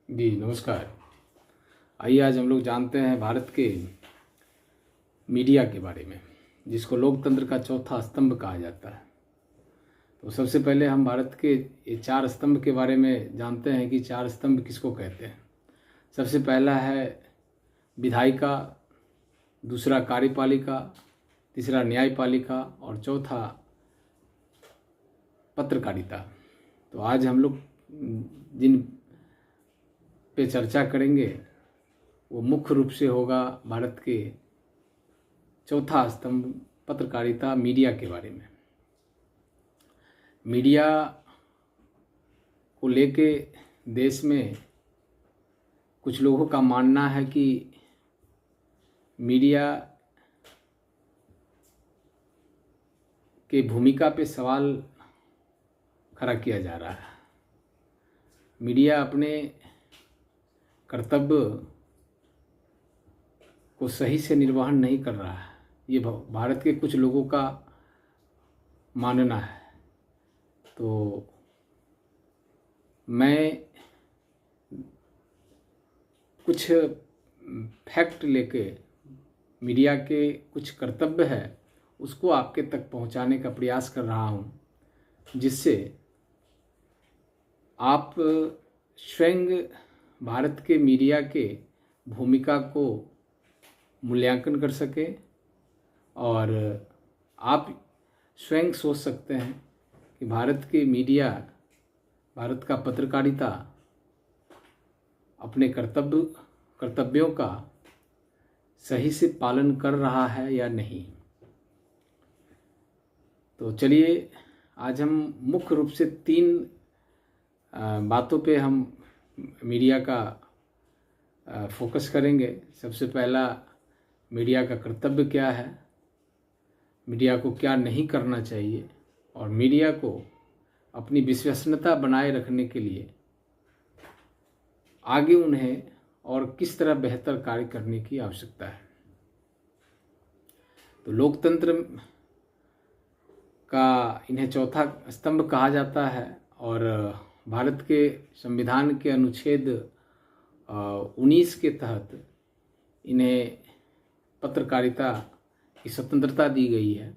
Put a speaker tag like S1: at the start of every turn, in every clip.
S1: जी नमस्कार। आइए आज हम लोग जानते हैं भारत के मीडिया के बारे में, जिसको लोकतंत्र का चौथा स्तंभ कहा जाता है। तो सबसे पहले हम भारत के ये चार स्तंभ के बारे में जानते हैं कि चार स्तंभ किसको कहते हैं। सबसे पहला है विधायिका, दूसरा कार्यपालिका, तीसरा न्यायपालिका और चौथा पत्रकारिता। तो आज हम लोग जिन पे चर्चा करेंगे वो मुख्य रूप से होगा भारत के चौथा स्तंभ पत्रकारिता, मीडिया के बारे में। मीडिया को लेके देश में कुछ लोगों का मानना है कि मीडिया के भूमिका पे सवाल खड़ा किया जा रहा है। मीडिया अपने कर्तव्य को सही से निर्वहन नहीं कर रहा है, ये भारत के कुछ लोगों का मानना है। तो मैं कुछ फैक्ट लेके मीडिया के कुछ कर्तव्य है उसको आपके तक पहुंचाने का प्रयास कर रहा हूं, जिससे आप स्वयं भारत के मीडिया के भूमिका को मूल्यांकन कर सके और आप स्वयं सोच सकते हैं कि भारत के मीडिया, भारत का पत्रकारिता अपने कर्तव्यों का सही से पालन कर रहा है या नहीं। तो चलिए आज हम मुख्य रूप से तीन बातों पे हम मीडिया का फोकस करेंगे। सबसे पहला, मीडिया का कर्तव्य क्या है, मीडिया को क्या नहीं करना चाहिए और मीडिया को अपनी विश्वसनीयता बनाए रखने के लिए आगे उन्हें और किस तरह बेहतर कार्य करने की आवश्यकता है। तो लोकतंत्र का इन्हें चौथा स्तंभ कहा जाता है और भारत के संविधान के अनुच्छेद 19 के तहत इन्हें पत्रकारिता की स्वतंत्रता दी गई है।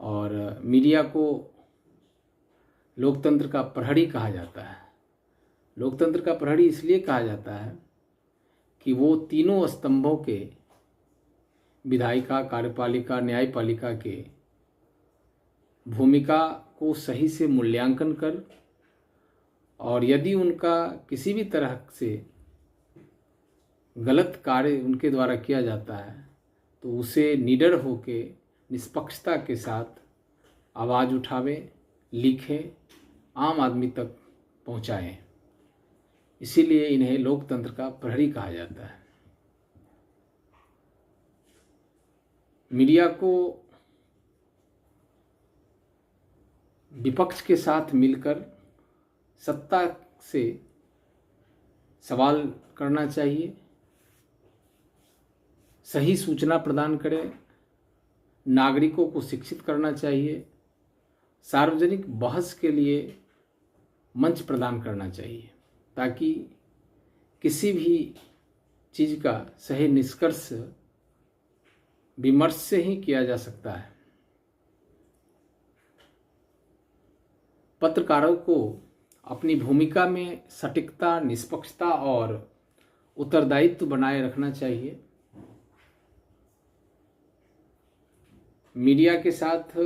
S1: और मीडिया को लोकतंत्र का प्रहरी कहा जाता है। लोकतंत्र का प्रहरी इसलिए कहा जाता है कि वो तीनों स्तंभों के, विधायिका, कार्यपालिका, न्यायपालिका के भूमिका को सही से मूल्यांकन कर और यदि उनका किसी भी तरह से गलत कार्य उनके द्वारा किया जाता है तो उसे निडर होके निष्पक्षता के साथ आवाज़ उठावे, लिखे, आम आदमी तक पहुंचाएं। इसीलिए इन्हें लोकतंत्र का प्रहरी कहा जाता है। मीडिया को विपक्ष के साथ मिलकर सत्ता से सवाल करना चाहिए, सही सूचना प्रदान करें, नागरिकों को शिक्षित करना चाहिए, सार्वजनिक बहस के लिए मंच प्रदान करना चाहिए ताकि किसी भी चीज़ का सही निष्कर्ष विमर्श से ही किया जा सकता है। पत्रकारों को अपनी भूमिका में सटीकता, निष्पक्षता और उत्तरदायित्व बनाए रखना चाहिए। मीडिया के साथ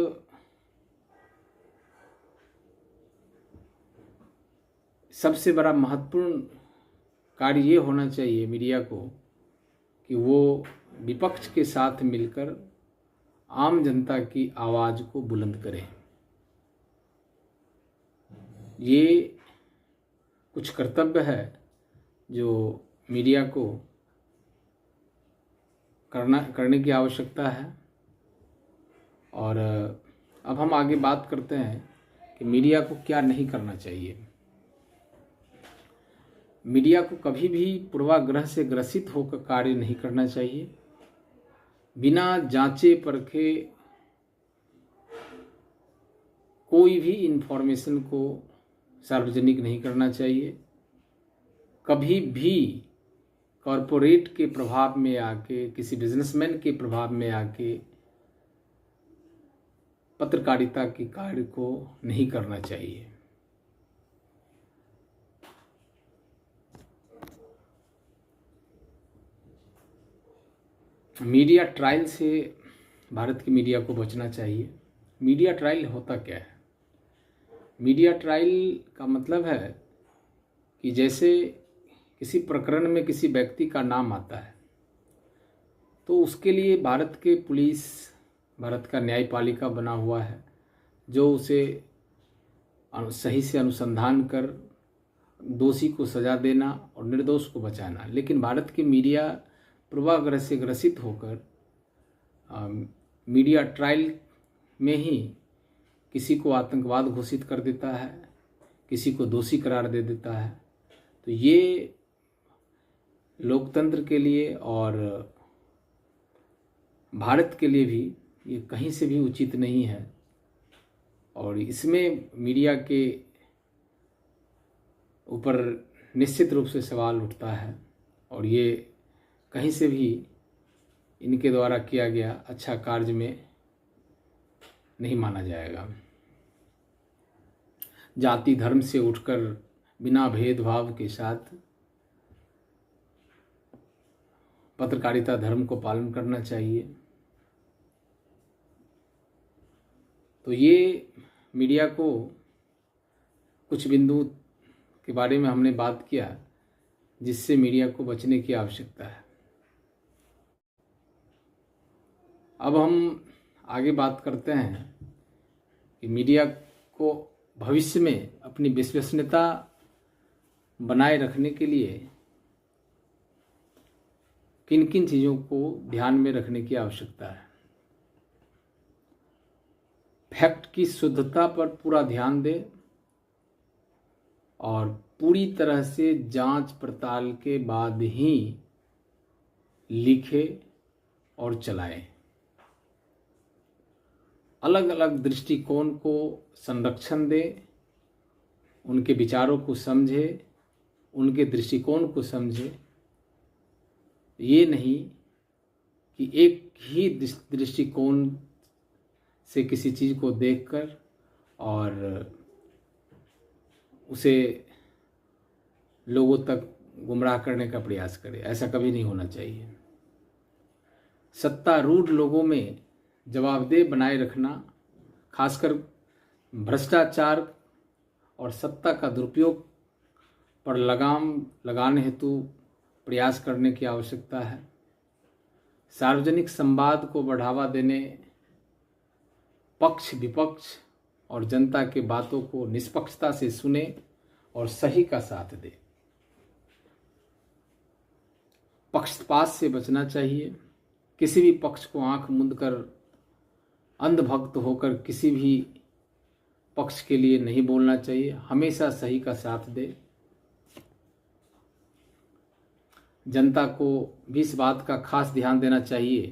S1: सबसे बड़ा महत्वपूर्ण कार्य ये होना चाहिए मीडिया को कि वो विपक्ष के साथ मिलकर आम जनता की आवाज़ को बुलंद करें। ये कुछ कर्तव्य है जो मीडिया को करने की आवश्यकता है। और अब हम आगे बात करते हैं कि मीडिया को क्या नहीं करना चाहिए। मीडिया को कभी भी पूर्वाग्रह से ग्रसित होकर कार्य नहीं करना चाहिए। बिना जांचे परखे कोई भी इन्फॉर्मेशन को सार्वजनिक नहीं करना चाहिए। कभी भी कॉरपोरेट के प्रभाव में आके, किसी बिजनेसमैन के प्रभाव में आके पत्रकारिता के कार्य को नहीं करना चाहिए। मीडिया ट्रायल से भारत की मीडिया को बचना चाहिए। मीडिया ट्रायल होता क्या है? मीडिया ट्रायल का मतलब है कि जैसे किसी प्रकरण में किसी व्यक्ति का नाम आता है तो उसके लिए भारत के पुलिस, भारत का न्यायपालिका बना हुआ है जो उसे सही से अनुसंधान कर दोषी को सजा देना और निर्दोष को बचाना। लेकिन भारत की मीडिया पूर्वाग्रह से ग्रसित होकर मीडिया ट्रायल में ही किसी को आतंकवाद घोषित कर देता है, किसी को दोषी करार दे देता है। तो ये लोकतंत्र के लिए और भारत के लिए भी ये कहीं से भी उचित नहीं है। और इसमें मीडिया के ऊपर निश्चित रूप से सवाल उठता है और ये कहीं से भी इनके द्वारा किया गया अच्छा कार्य में नहीं माना जाएगा। जाति धर्म से उठकर बिना भेदभाव के साथ पत्रकारिता धर्म को पालन करना चाहिए। तो ये मीडिया को कुछ बिंदु के बारे में हमने बात किया जिससे मीडिया को बचने की आवश्यकता है। अब हम आगे बात करते हैं कि मीडिया को भविष्य में अपनी विश्वसनीयता बनाए रखने के लिए किन किन चीज़ों को ध्यान में रखने की आवश्यकता है। फैक्ट की शुद्धता पर पूरा ध्यान दें और पूरी तरह से जांच पड़ताल के बाद ही लिखे और चलाएं। अलग अलग दृष्टिकोण को संरक्षण दें, उनके विचारों को समझें, उनके दृष्टिकोण को समझें। ये नहीं कि एक ही दृष्टिकोण से किसी चीज़ को देखकर और उसे लोगों तक गुमराह करने का प्रयास करें। ऐसा कभी नहीं होना चाहिए। सत्तारूढ़ लोगों में जवाबदेह बनाए रखना, खासकर भ्रष्टाचार और सत्ता का दुरुपयोग पर लगाम लगाने हेतु प्रयास करने की आवश्यकता है। सार्वजनिक संवाद को बढ़ावा देने, पक्ष विपक्ष और जनता के बातों को निष्पक्षता से सुने और सही का साथ दे। पक्षपात से बचना चाहिए। किसी भी पक्ष को आंख मूंदकर अंधभक्त होकर किसी भी पक्ष के लिए नहीं बोलना चाहिए। हमेशा सही का साथ दे। जनता को भी इस बात का खास ध्यान देना चाहिए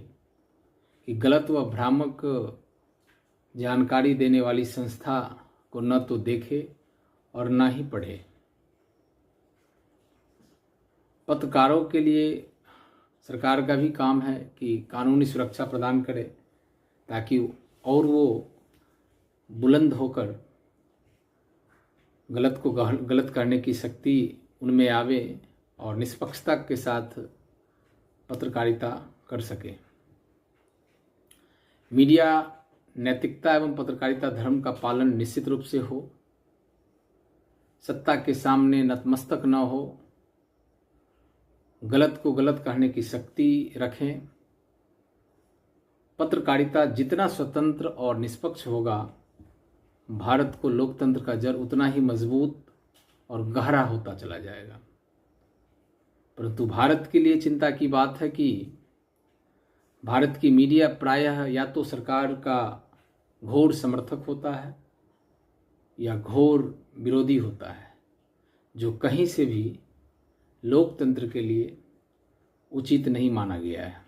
S1: कि गलत व भ्रामक जानकारी देने वाली संस्था को न तो देखे और न ही पढ़े। पत्रकारों के लिए सरकार का भी काम है कि कानूनी सुरक्षा प्रदान करे ताकि और वो बुलंद होकर गलत को गलत करने की शक्ति उनमें आवे और निष्पक्षता के साथ पत्रकारिता कर सके। मीडिया नैतिकता एवं पत्रकारिता धर्म का पालन निश्चित रूप से हो। सत्ता के सामने नतमस्तक न हो। गलत को गलत कहने की शक्ति रखें। पत्रकारिता जितना स्वतंत्र और निष्पक्ष होगा, भारत को लोकतंत्र का जड़ उतना ही मजबूत और गहरा होता चला जाएगा। परंतु भारत के लिए चिंता की बात है कि भारत की मीडिया प्रायः या तो सरकार का घोर समर्थक होता है या घोर विरोधी होता है, जो कहीं से भी लोकतंत्र के लिए उचित नहीं माना गया है।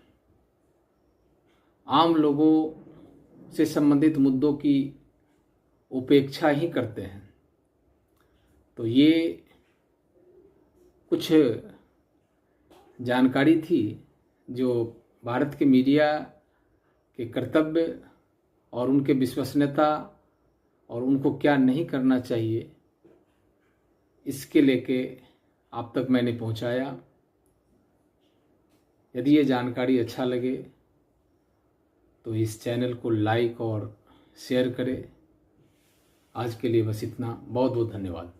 S1: आम लोगों से संबंधित मुद्दों की उपेक्षा ही करते हैं। तो ये कुछ जानकारी थी जो भारत के मीडिया के कर्तव्य और उनके विश्वसनीयता और उनको क्या नहीं करना चाहिए, इसके लेके आप तक मैंने पहुंचाया। यदि ये जानकारी अच्छा लगे तो इस चैनल को लाइक और शेयर करें। आज के लिए बस इतना। बहुत बहुत धन्यवाद।